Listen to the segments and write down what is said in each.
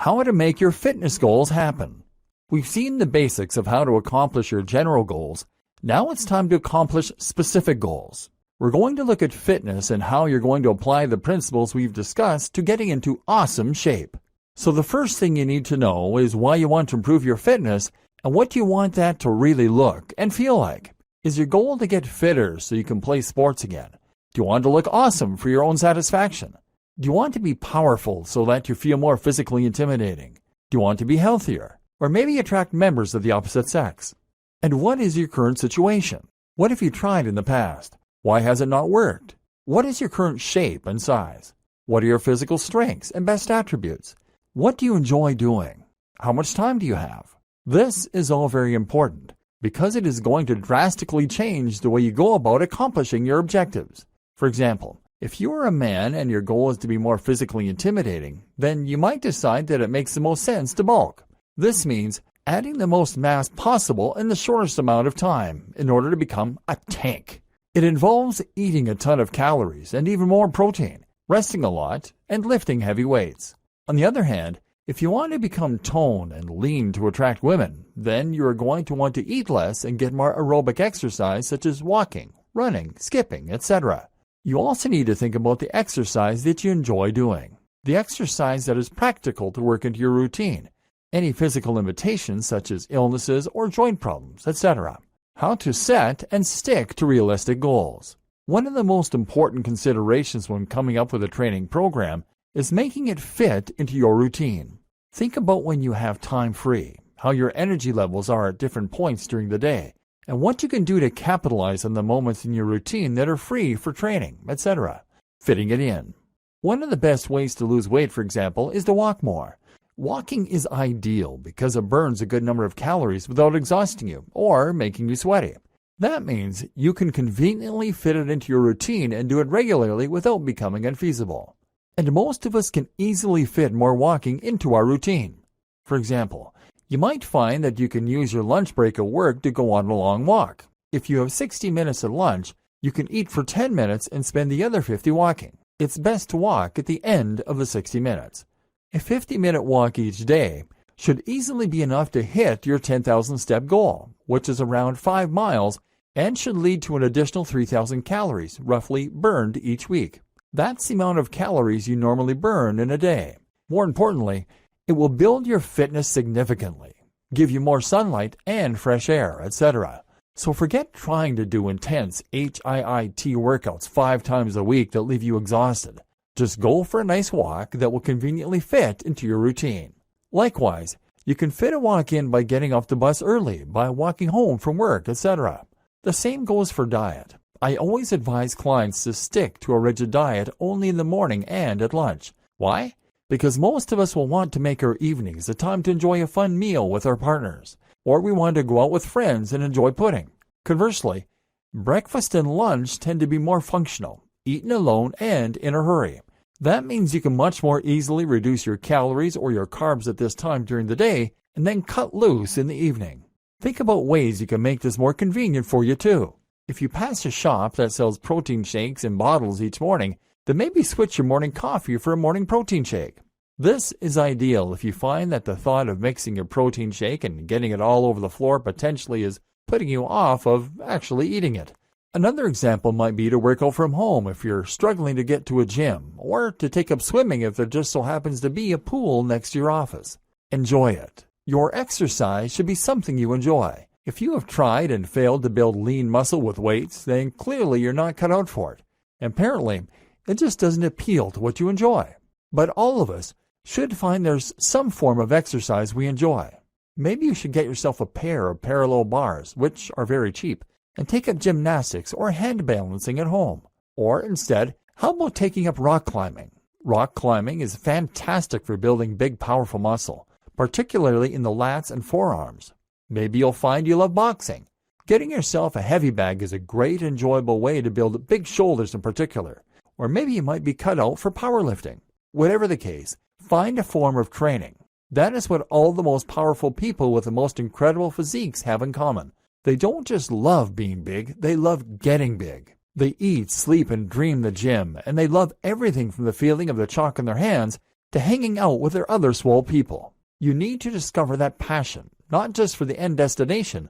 how to make your fitness goals happen. We've seen the basics of how to accomplish your general goals. Now it's time to accomplish specific goals. We're going to look at fitness and how you're going to apply the principles we've discussed to getting into awesome shape. So the first thing you need to know is why you want to improve your fitness and what you want that to really look and feel like. Is your goal to get fitter so you can play sports again? Do you want to look awesome for your own satisfaction? Do you want to be powerful so that you feel more physically intimidating? Do you want to be healthier? Or maybe attract members of the opposite sex? And what is your current situation? What have you tried in the past? Why has it not worked? What is your current shape and size? What are your physical strengths and best attributes? What do you enjoy doing? How much time do you have? This is all very important because it is going to drastically change the way you go about accomplishing your objectives. For example, if you are a man and your goal is to be more physically intimidating, then you might decide that it makes the most sense to bulk. This means adding the most mass possible in the shortest amount of time in order to become a tank. It involves eating a ton of calories and even more protein, resting a lot, and lifting heavy weights. On the other hand, if you want to become toned and lean to attract women, then you are going to want to eat less and get more aerobic exercise such as walking, running, skipping, etc. You also need to think about the exercise that you enjoy doing, the exercise that is practical to work into your routine, any physical limitations such as illnesses or joint problems, etc. How to set and stick to realistic goals. One of the most important considerations when coming up with a training program is making it fit into your routine. Think about when you have time free, how your energy levels are at different points during the day, and what you can do to capitalize on the moments in your routine that are free for training, etc. Fitting it in. One of the best ways to lose weight, for example, is to walk more. Walking is ideal because it burns a good number of calories without exhausting you or making you sweaty. That means you can conveniently fit it into your routine and do it regularly without becoming unfeasible. And most of us can easily fit more walking into our routine. For example, you might find that you can use your lunch break at work to go on a long walk. If you have 60 minutes at lunch, you can eat for 10 minutes and spend the other 50 walking. It's best to walk at the end of the 60 minutes. A 50-minute walk each day should easily be enough to hit your 10,000-step goal, which is around 5 miles, and should lead to an additional 3,000 calories, roughly, burned each week. That's the amount of calories you normally burn in a day. More importantly, it will build your fitness significantly, give you more sunlight and fresh air, etc. So forget trying to do intense HIIT workouts 5 times a week that leave you exhausted. Just go for a nice walk that will conveniently fit into your routine. Likewise, you can fit a walk in by getting off the bus early, by walking home from work, etc. The same goes for diet. I always advise clients to stick to a rigid diet only in the morning and at lunch. Why? Because most of us will want to make our evenings a time to enjoy a fun meal with our partners, or we want to go out with friends and enjoy pudding. Conversely, breakfast and lunch tend to be more functional, eaten alone and in a hurry. That means you can much more easily reduce your calories or your carbs at this time during the day and then cut loose in the evening. Think about ways you can make this more convenient for you too. If you pass a shop that sells protein shakes in bottles each morning, then maybe switch your morning coffee for a morning protein shake. This is ideal if you find that the thought of mixing your protein shake and getting it all over the floor potentially is putting you off of actually eating it. Another example might be to work out from home if you're struggling to get to a gym, or to take up swimming if there just so happens to be a pool next to your office. Enjoy it. Your exercise should be something you enjoy. If you have tried and failed to build lean muscle with weights, then clearly you're not cut out for it. Apparently, it just doesn't appeal to what you enjoy. But all of us should find there's some form of exercise we enjoy. Maybe you should get yourself a pair of parallel bars, which are very cheap, and take up gymnastics or hand balancing at home. Or instead, how about taking up rock climbing? Rock climbing is fantastic for building big, powerful muscle, particularly in the lats and forearms. Maybe you'll find you love boxing. Getting yourself a heavy bag is a great, enjoyable way to build big shoulders in particular. Or maybe you might be cut out for powerlifting. Whatever the case, find a form of training. That is what all the most powerful people with the most incredible physiques have in common. They don't just love being big, they love getting big. They eat, sleep, and dream the gym, and they love everything from the feeling of the chalk in their hands to hanging out with their other swole people. You need to discover that passion, not just for the end destination,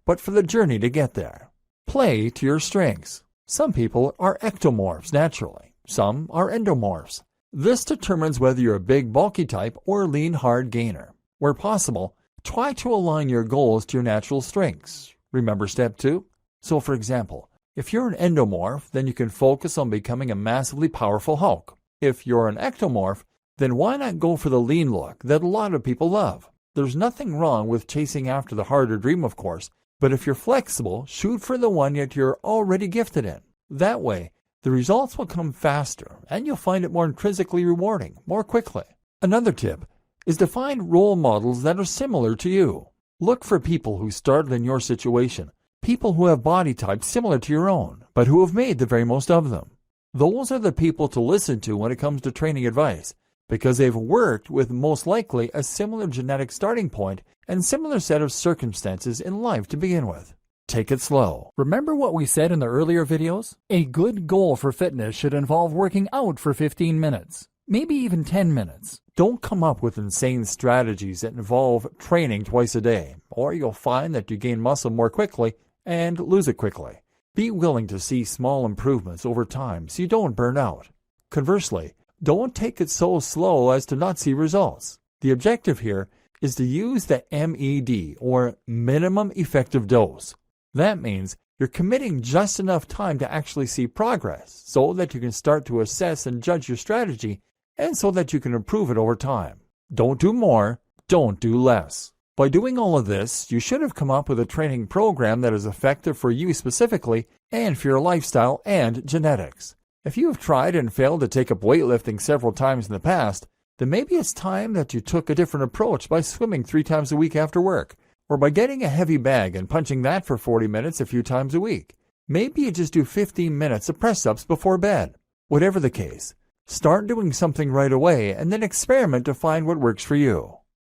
but for the journey to get there. Play to your strengths. Some people are ectomorphs naturally. Some are endomorphs. This determines whether you're a big, bulky type or a lean, hard gainer. Where possible, try to align your goals to your natural strengths. Remember step 2? So for example, if you're an endomorph, then you can focus on becoming a massively powerful Hulk. If you're an ectomorph, then why not go for the lean look that a lot of people love? There's nothing wrong with chasing after the harder dream, of course, but if you're flexible, shoot for the one that you're already gifted in. That way, the results will come faster, and you'll find it more intrinsically rewarding, more quickly. Another tip is to find role models that are similar to you. Look for people who started in your situation, people who have body types similar to your own, but who have made the very most of them. Those are the people to listen to when it comes to training advice, because they've worked with most likely a similar genetic starting point and similar set of circumstances in life to begin with. Take it slow. Remember what we said in the earlier videos? A good goal for fitness should involve working out for 15 minutes, maybe even 10 minutes. Don't come up with insane strategies that involve training twice a day, or you'll find that you gain muscle more quickly and lose it quickly. Be willing to see small improvements over time so you don't burn out. Conversely, don't take it so slow as to not see results. The objective here is to use the MED, or minimum effective dose. That means you're committing just enough time to actually see progress so that you can start to assess and judge your strategy, and so that you can improve it over time. Don't do more, don't do less. By doing all of this, you should have come up with a training program that is effective for you specifically and for your lifestyle and genetics. If you have tried and failed to take up weightlifting several times in the past, then maybe it's time that you took a different approach by swimming 3 times a week after work, or by getting a heavy bag and punching that for 40 minutes a few times a week. Maybe you just do 15 minutes of press-ups before bed. Whatever the case, start doing something right away and then experiment to find what works for you.